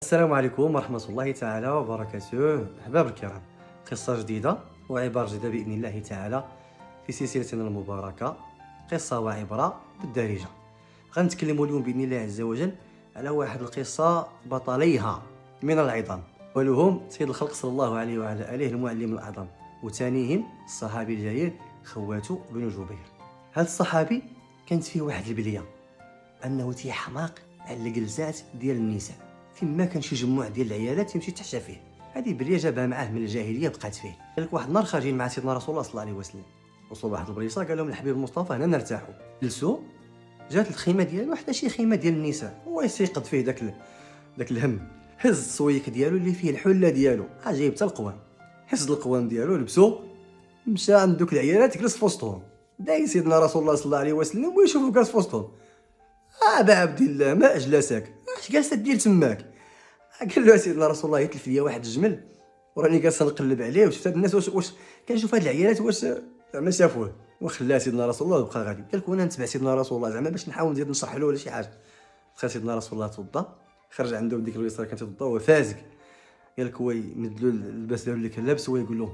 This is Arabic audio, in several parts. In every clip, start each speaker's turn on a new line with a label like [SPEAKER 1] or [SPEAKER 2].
[SPEAKER 1] السلام عليكم ورحمة الله تعالى وبركاته. أحباب الكرام، قصة جديدة وعبارة جديدة بإذن الله تعالى في سلسلتنا المباركة قصة وعبرة بالدارجة. غنتكلموا اليوم بإذن الله عز وجل على واحد القصة بطليها من العظام، ولهم سيد الخلق صلى الله عليه وعلى آله المعلم الأعظم، وثانيهم الصحابي الجليل خوات بن جبير. هذا الصحابي كانت فيه واحد البلية أنه تيحماق على الجلسات ديال النساء، فيما كان شي جموع ديال العيالات يمشي تحشى فيه. هذه بليه جابها معاه من الجاهليه بقات فيه. قال لك واحد النهار خارجين مع سيدنا رسول الله صلى الله عليه وسلم، وصلوا لواحد البريصه، قال لهم الحبيب المصطفى هنا نرتاحوا. جلسوا، جات الخيمه ديالو حتى شي خيمه ديال النساء، هو يسيقظ فيه داك الهم. هز السويك ديالو اللي فيه الحله ديالو، جايب حتى القوام، هز القوام ديالو لبسو، مشى عند دوك العيالات جلس في وسطهم. داي سيدنا رسول الله صلى الله عليه وسلم ويشوفو جالس في وسطهم. ابا عبد الله ما اجلسك، اش جالسه دير تماك؟ قال له سيدنا رسول الله يتلف ليا واحد الجمل وراني جالس نقلب عليه وشفت هاد الناس واش كنشوف هاد العيالات واش زعما شافوه. وخلاه سيدنا رسول الله وبقى غادي. قال لك وانا نتبع سيدنا رسول الله زعما باش نحاول نزيد نشرح له ولا شي حاجه. دخل سيدنا رسول الله توضا، خرج عنده ديك الويصه كانت توضا وهو فازق. قال لك هو يمد له اللباس ديالو اللي كان لابس، هو يقول له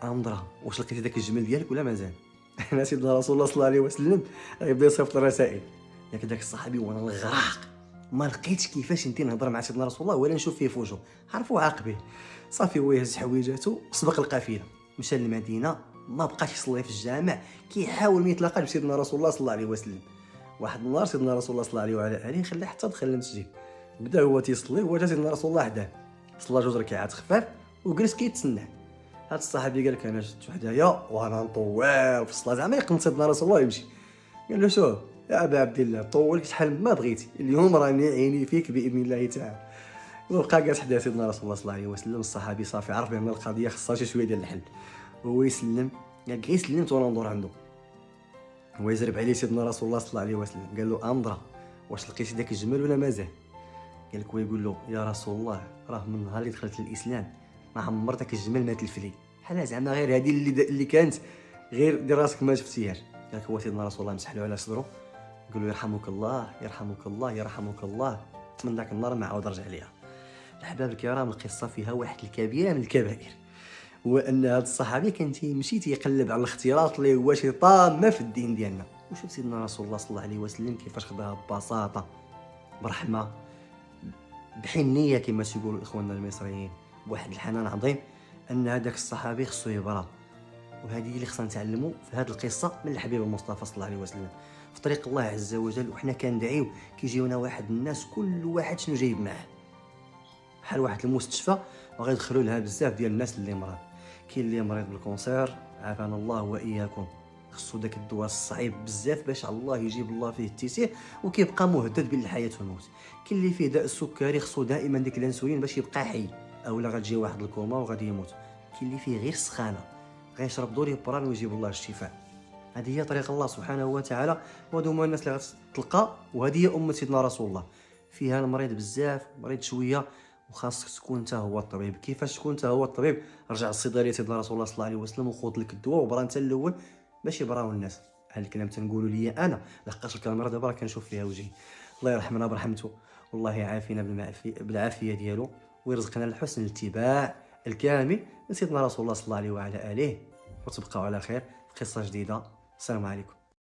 [SPEAKER 1] امضره واش لقيتي داك الجمل ديالك ولا مازال؟ انا سيدنا رسول الله صلى الله عليه وسلم غيبدا يصيفط الرسائل. ياك داك الصحابي وانا الغراق ما لقيتش كيفاش ندير نهضر مع سيدنا رسول الله ولا نشوف فيه في وجهه، عرفوه عاقبه. صافي هو يهز حويجاته وسبق القافله، مشى للمدينه، ما بقاش يصلي في الجامع، كيحاول ما يتلاقاش بسيدنا رسول الله صلى الله عليه وسلم. واحد النهار سيدنا رسول الله صلى الله عليه وعلى اله خلاه حتى دخل للمسجد، بدا هو تيصلي، هو جا سيدنا رسول الله حداه، صلى جوج ركعات خفاف وجلس كيتسناه. هذا الصحابي قال لك انا جيت حدايا وانا نطول في الصلاه زعما يقنط سيدنا رسول الله يمشي. قال له شوف يا ابا عبد الله، طولك شحال ما بغيتي، اليوم راني عيني فيك باذن الله تعالى. وبقى جالس حدا سيدنا رسول الله صلى الله عليه وسلم. الصحابي صافي عرف بان القضيه خصها شي شويه ديال الحل، هو يسلم، قال غير سلمت وانا ندور عنده. هو يزرب عليه سيدنا رسول الله صلى الله عليه وسلم، قال له امضره واش لقيتي داك الجمل ولا مازال؟ قال لك هو يقول له يا رسول الله راه من نهار اللي دخلت للاسلام ما عمر داك الجمل ما تلف لي، بحال زعما غير هذه اللي كانت غير دير راسك ما شفتيهاش. قال لك هو سيدنا رسول الله مسح له على صدره، قال له يرحمك الله يرحمك الله يرحمك الله. من ذاك النهار ما عاود رجع ليها. الاحباب الكرام، القصه فيها واحد الكبيره من الكبائر، هو ان هذا الصحابي كان تيمشي تيقلب على الاختلاط اللي هو شي طامه في الدين ديالنا. وشوف سيدنا رسول الله صلى الله عليه وسلم كيفاش خداها ببساطه، برحمه، بحنيه كما تيقولوا اخواننا المصريين، بواحد الحنان عظيم، ان هذاك الصحابي خصو يبرى. وهذه اللي خصنا نتعلموا في هذه القصه من الحبيب المصطفى صلى الله عليه وسلم في طريق الله عز وجل. وحنا كندعيو كيجيونا واحد الناس كل واحد شنو جايب معاه، بحال واحد المستشفى وغيدخلوا لها بزاف ديال الناس اللي مرض. كاين اللي مريض بالكونسير عافانا الله واياكم، خصو داك الدواء الصعيب بزاف باش الله يجيب الله فيه التيسير وكيبقى مهدد بين الحياه والموت. كاين اللي فيه داء السكري خصو دائما ديك الانسولين باش يبقى حي، اولا غتجي واحد الكوما وغادي يموت. كاين اللي فيه غير السخانه غيشرب دوريبران ويجيب الله الشفاء. هذه هي طريق الله سبحانه وتعالى، وهادو هما الناس اللي غتلقى، وهذه هي امه سيدنا رسول الله. فيها المريض بزاف، مريض شويه، وخاصك تكون انت هو الطبيب. كيفاش تكون انت هو الطبيب؟ رجع للصيدليه سيدنا رسول الله صلى الله عليه وسلم وخذ لك الدواء وبرا انت الاول باش يبراو الناس. هذا الكلام تنقولوا لي انا، لقاش الكاميرا دابا راه كنشوف فيها وجهي. الله يرحمنا برحمته، والله يعافينا بالعافيه ديالو، ويرزقنا الحسن الاتباع الكامل لسيدنا رسول الله صلى الله عليه وعلى اله. وتبقوا على خير في قصه جديده. السلام عليكم.